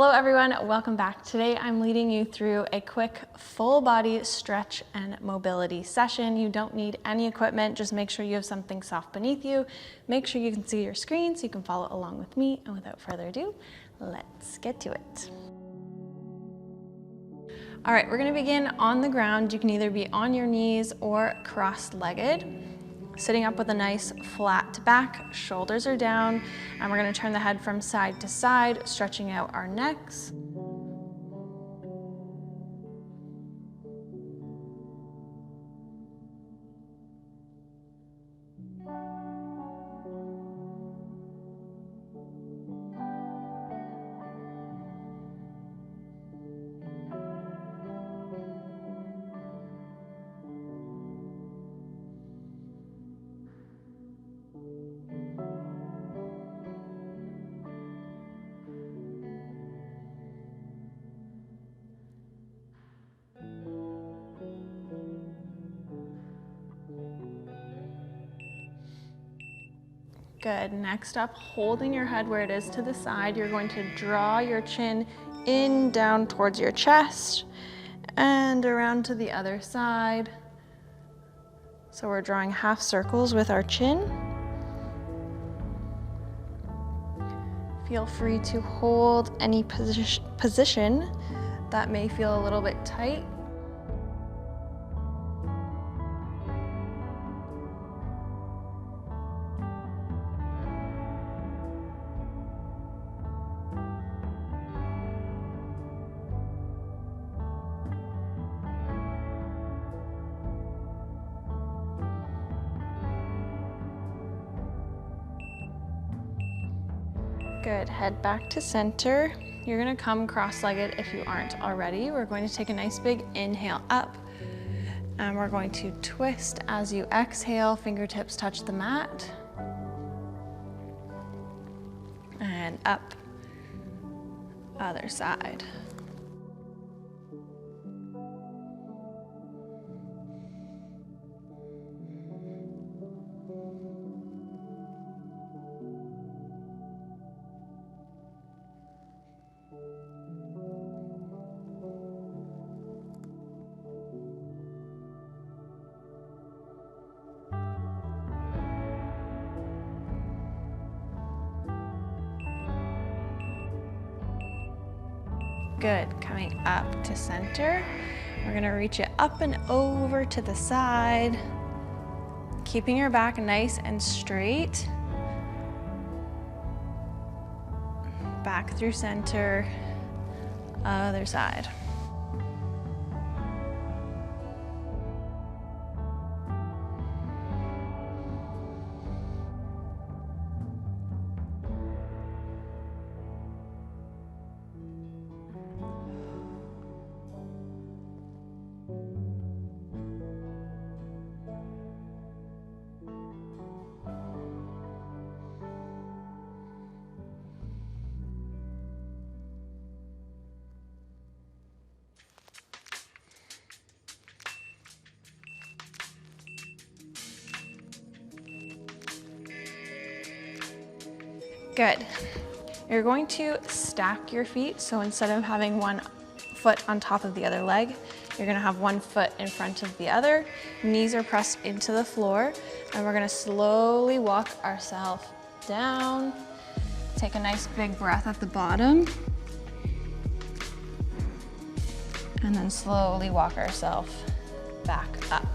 Hello everyone, welcome back. Today I'm leading you through a quick full body stretch and mobility session. You don't need any equipment, just make sure you have something soft beneath you. Make sure you can see your screen so you can follow along with me. And without further ado, let's get to it. All right, we're gonna begin on the ground. You can either be on your knees or cross-legged. Sitting up with a nice flat back, shoulders are down, and we're gonna turn the head from side to side, stretching out our necks. Good, next up, holding your head where it is to the side, you're going to draw your chin in, down towards your chest, and around to the other side. So we're drawing half circles with our chin. Feel free to hold any position that may feel a little bit tight. Good, head back to center. You're gonna come cross-legged if you aren't already. We're going to take a nice big inhale up, and we're going to twist as you exhale, fingertips touch the mat. And up, other side. Good, coming up to center. We're gonna reach it up and over to the side, keeping your back nice and straight. Back through center, other side. Good. You're going to stack your feet. So instead of having one foot on top of the other leg, you're gonna have one foot in front of the other. Knees are pressed into the floor, and we're gonna slowly walk ourselves down. Take a nice big breath at the bottom. And then slowly walk ourselves back up.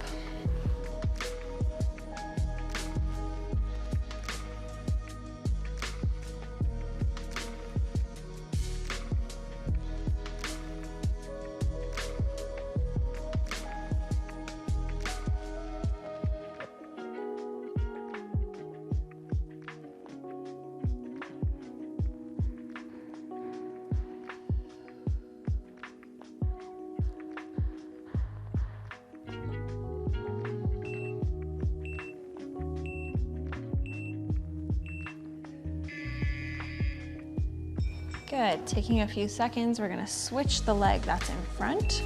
Good, taking a few seconds, we're gonna switch the leg that's in front.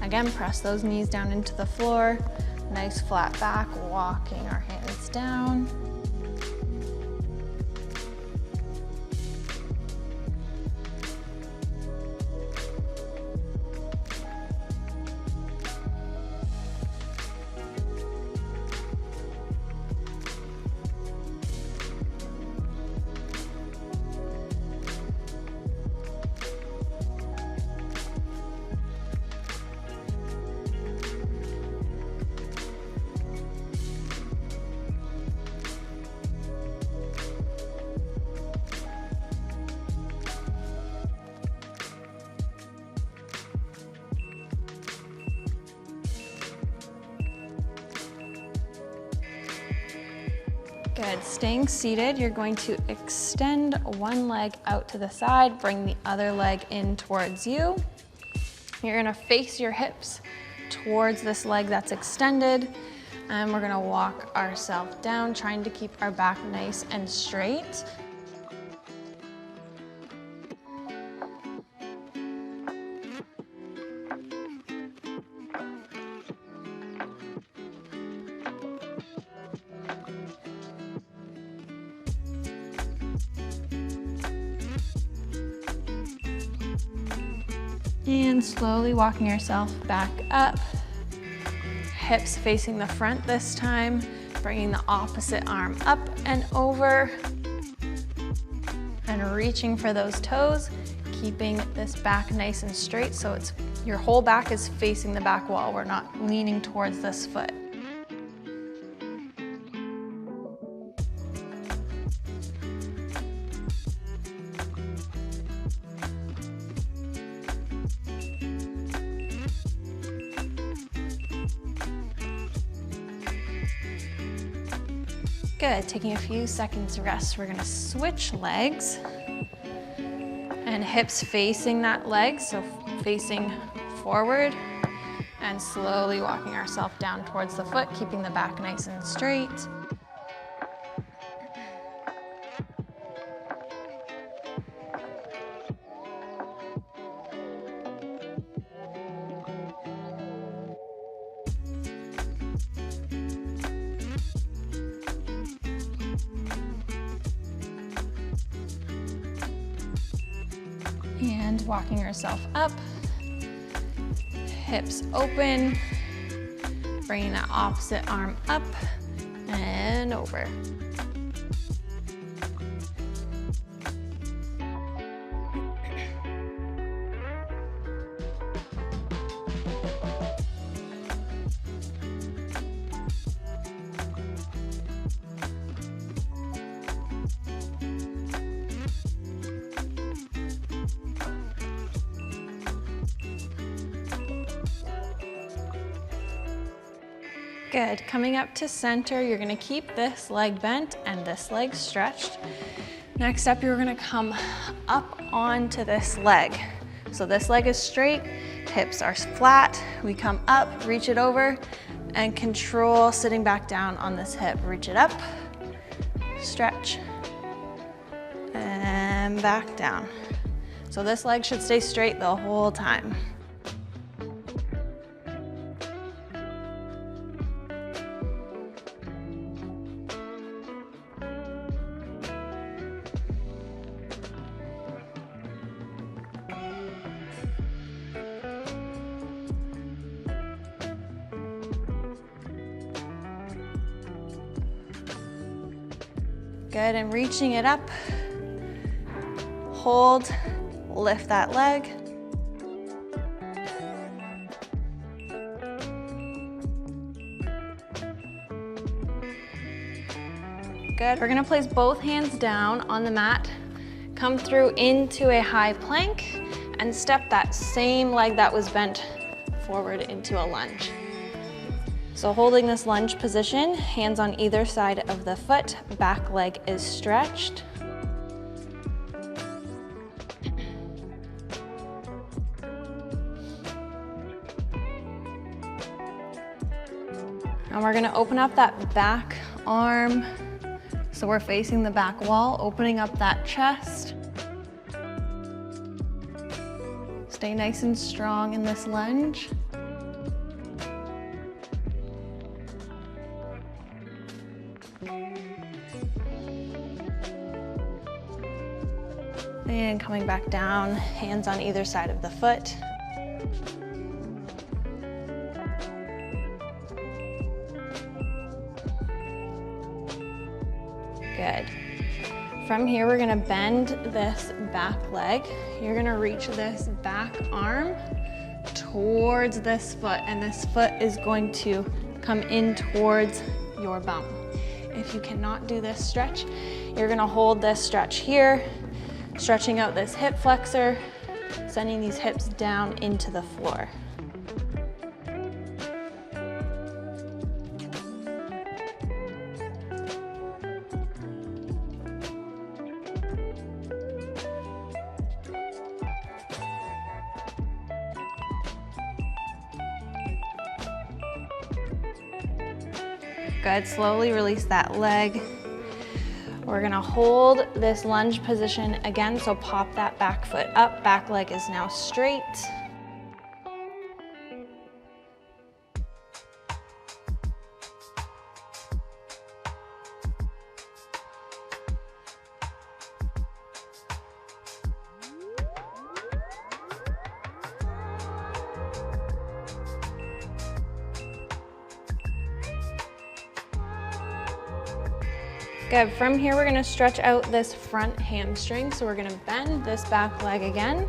Again, press those knees down into the floor. Nice flat back, walking our hands down. Good, staying seated, you're going to extend one leg out to the side, bring the other leg in towards you. You're gonna face your hips towards this leg that's extended, and we're gonna walk ourselves down, trying to keep our back nice and straight. And slowly walking yourself back up. Hips facing the front this time, bringing the opposite arm up and over. And reaching for those toes, keeping this back nice and straight so your whole back is facing the back wall. We're not leaning towards this foot. Good, taking a few seconds rest. We're gonna switch legs and hips facing that leg, so facing forward and slowly walking ourselves down towards the foot, keeping the back nice and straight. And walking yourself up, hips open, bringing that opposite arm up and over. Good, coming up to center, you're gonna keep this leg bent and this leg stretched. Next up, you're gonna come up onto this leg. So this leg is straight, hips are flat. We come up, reach it over, and control sitting back down on this hip. Reach it up, stretch, and back down. So this leg should stay straight the whole time. Good, and reaching it up, hold, lift that leg. Good, we're gonna place both hands down on the mat, come through into a high plank, and step that same leg that was bent forward into a lunge. So holding this lunge position, hands on either side of the foot, back leg is stretched. And we're gonna open up that back arm. So we're facing the back wall, opening up that chest. Stay nice and strong in this lunge. And coming back down, hands on either side of the foot. Good. From here, we're gonna bend this back leg. You're gonna reach this back arm towards this foot, and this foot is going to come in towards your bum. If you cannot do this stretch, you're gonna hold this stretch here, stretching out this hip flexor, sending these hips down into the floor. Good, slowly release that leg. We're gonna hold this lunge position again, so pop that back foot up, back leg is now straight. Good, from here we're gonna stretch out this front hamstring. So we're gonna bend this back leg again.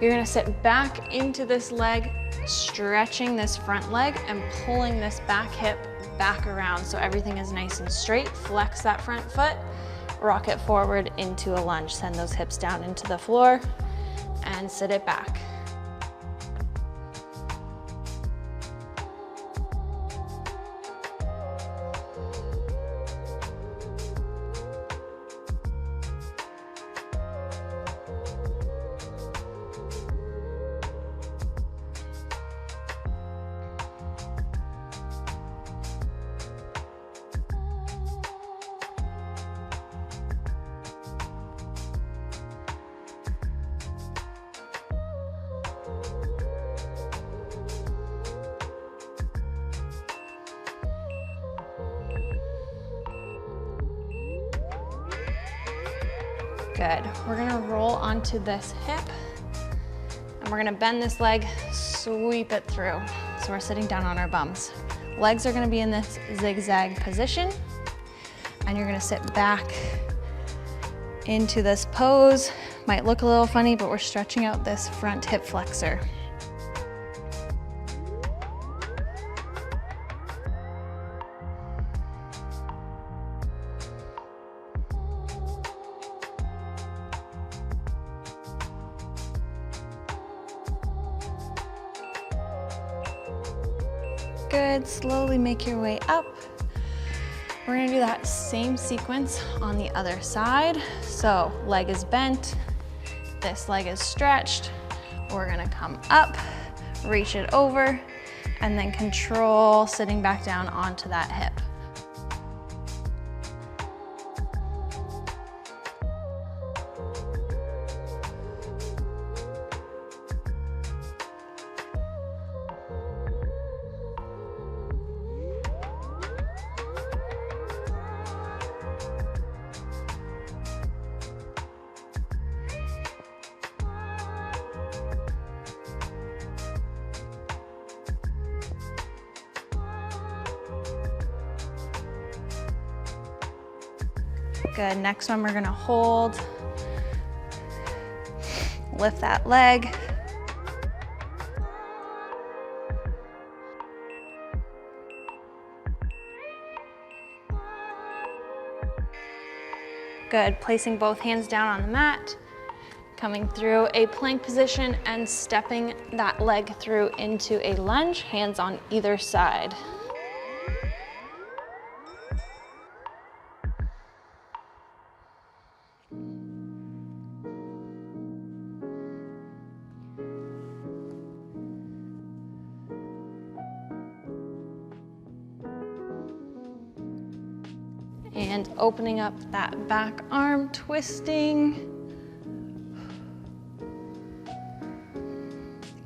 You're gonna sit back into this leg, stretching this front leg and pulling this back hip back around so everything is nice and straight. Flex that front foot, rock it forward into a lunge. Send those hips down into the floor and sit it back. Good. We're gonna roll onto this hip and we're gonna bend this leg, sweep it through. So we're sitting down on our bums. Legs are gonna be in this zigzag position and you're gonna sit back into this pose. Might look a little funny, but we're stretching out this front hip flexor. Good, slowly make your way up. We're gonna do that same sequence on the other side. So leg is bent, this leg is stretched. We're gonna come up, reach it over, and then control sitting back down onto that hip. Good, next one we're gonna hold, lift that leg. Good, placing both hands down on the mat, coming through a plank position and stepping that leg through into a lunge, hands on either side. And opening up that back arm, twisting.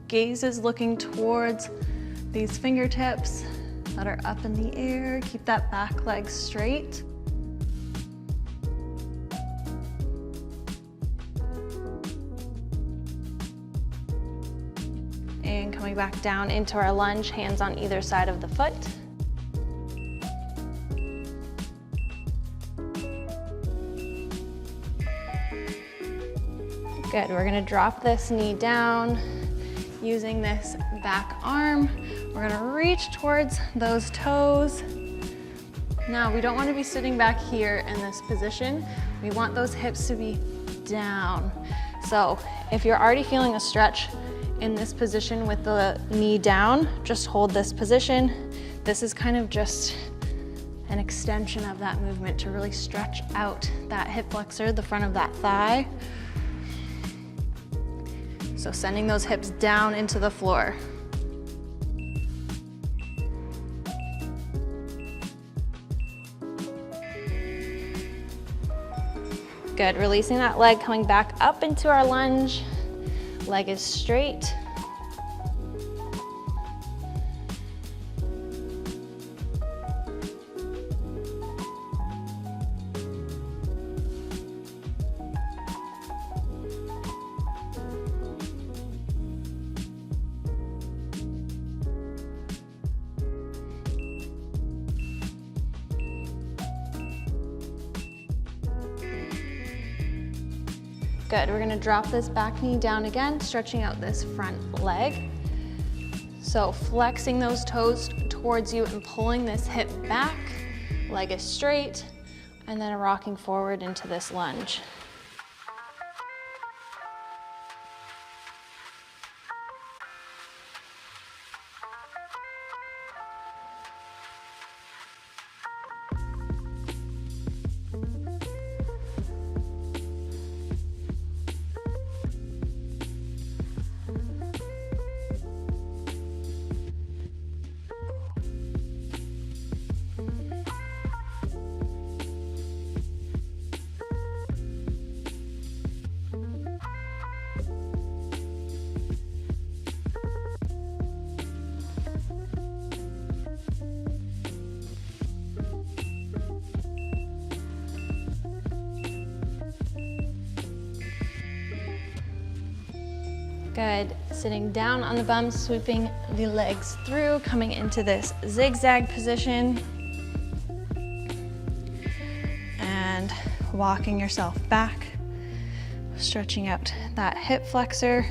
Gaze is looking towards these fingertips that are up in the air. Keep that back leg straight. And coming back down into our lunge, hands on either side of the foot. Good, we're gonna drop this knee down using this back arm. We're gonna reach towards those toes. Now, we don't wanna be sitting back here in this position. We want those hips to be down. So if you're already feeling a stretch in this position with the knee down, just hold this position. This is kind of just an extension of that movement to really stretch out that hip flexor, the front of that thigh. So sending those hips down into the floor. Good, releasing that leg, coming back up into our lunge. Leg is straight. Good, we're gonna drop this back knee down again, stretching out this front leg. So flexing those toes towards you and pulling this hip back, leg is straight, and then rocking forward into this lunge. Good, sitting down on the bum, sweeping the legs through, coming into this zigzag position. And walking yourself back, stretching out that hip flexor.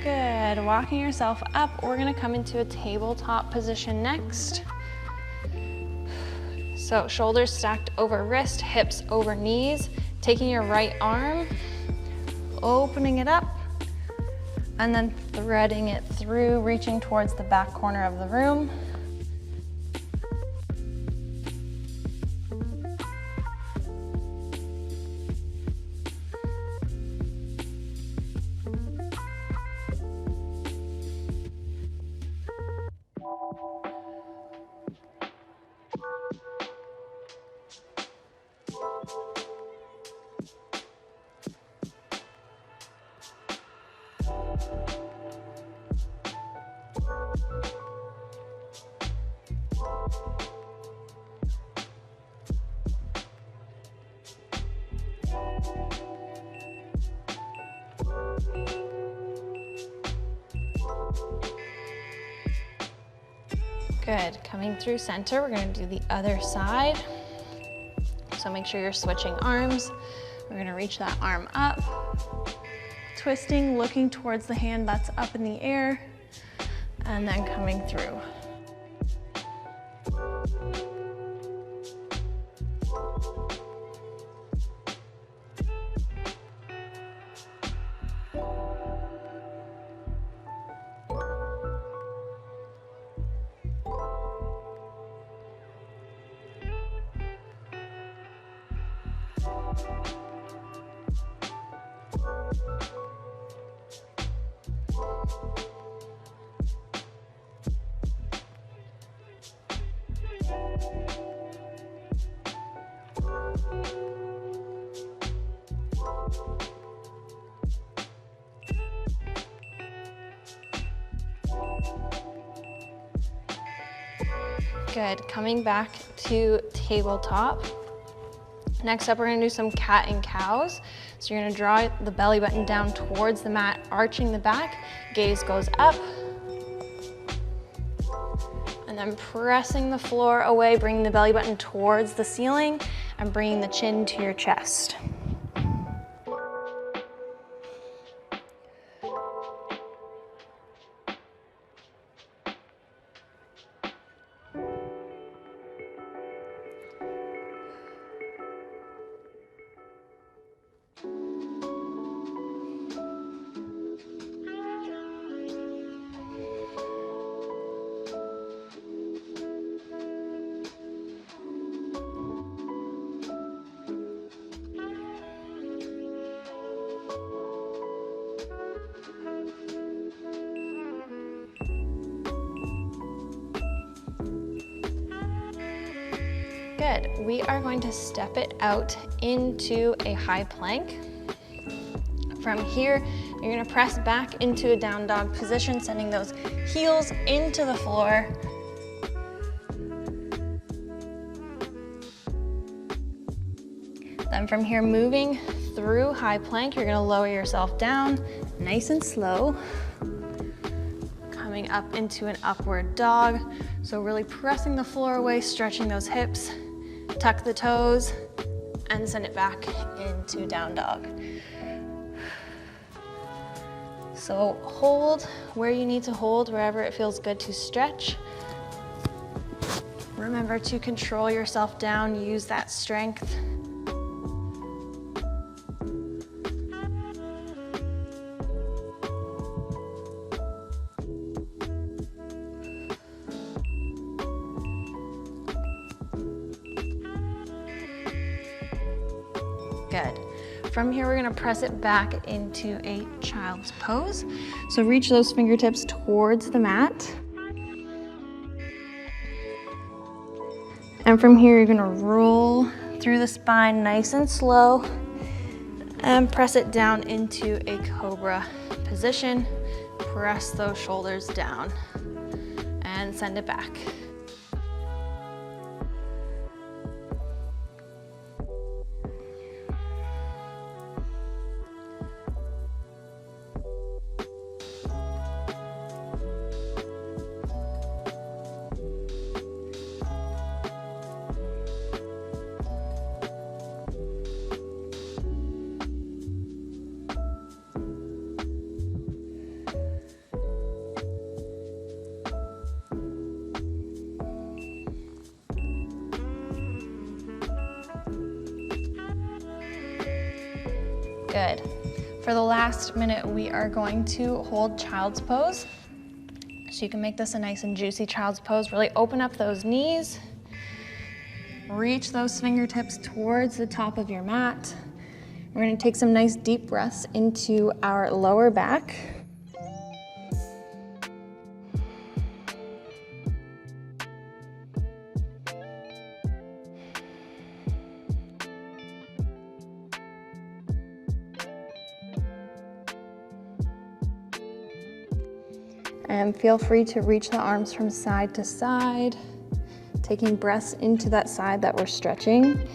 Good, walking yourself up. We're gonna come into a tabletop position next. So shoulders stacked over wrist, hips over knees, taking your right arm, opening it up, and then threading it through, reaching towards the back corner of the room. Good, coming through center, we're gonna do the other side. So make sure you're switching arms. We're gonna reach that arm up, twisting, looking towards the hand that's up in the air, and then coming through. Good, coming back to tabletop. Next up, we're gonna do some cat and cows. So you're gonna draw the belly button down towards the mat, arching the back, gaze goes up. And then pressing the floor away, bringing the belly button towards the ceiling and bringing the chin to your chest. Good. We are going to step it out into a high plank. From here, you're gonna press back into a down dog position, sending those heels into the floor. Then from here, moving through high plank, you're gonna lower yourself down, nice and slow. Coming up into an upward dog. So really pressing the floor away, stretching those hips, tuck the toes, and send it back into down dog. So hold where you need to hold, wherever it feels good to stretch. Remember to control yourself down, use that strength. Good. From here, we're gonna press it back into a child's pose. So reach those fingertips towards the mat. And from here, you're gonna roll through the spine nice and slow and press it down into a cobra position. Press those shoulders down and send it back. Good. For the last minute, we are going to hold child's pose. So you can make this a nice and juicy child's pose. Really open up those knees. Reach those fingertips towards the top of your mat. We're gonna take some nice deep breaths into our lower back. And feel free to reach the arms from side to side, taking breaths into that side that we're stretching.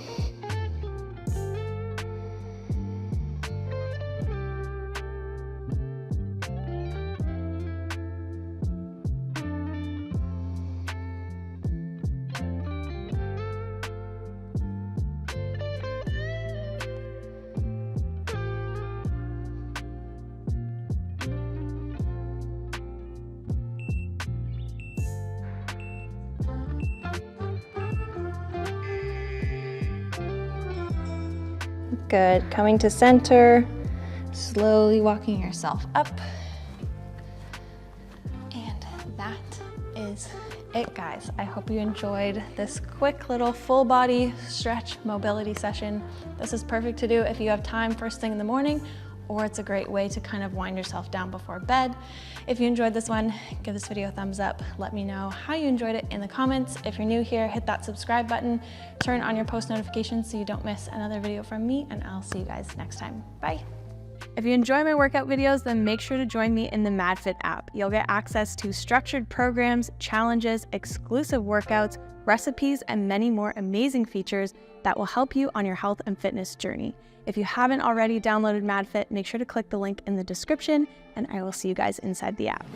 Good, coming to center, slowly walking yourself up. And that is it, guys. I hope you enjoyed this quick little full body stretch mobility session. This is perfect to do if you have time first thing in the morning, or it's a great way to kind of wind yourself down before bed. If you enjoyed this one, give this video a thumbs up. Let me know how you enjoyed it in the comments. If you're new here, hit that subscribe button, turn on your post notifications so you don't miss another video from me, and I'll see you guys next time. Bye. If you enjoy my workout videos, then make sure to join me in the MadFit app. You'll get access to structured programs, challenges, exclusive workouts, recipes, and many more amazing features that will help you on your health and fitness journey. If you haven't already downloaded MadFit, make sure to click the link in the description, and I will see you guys inside the app.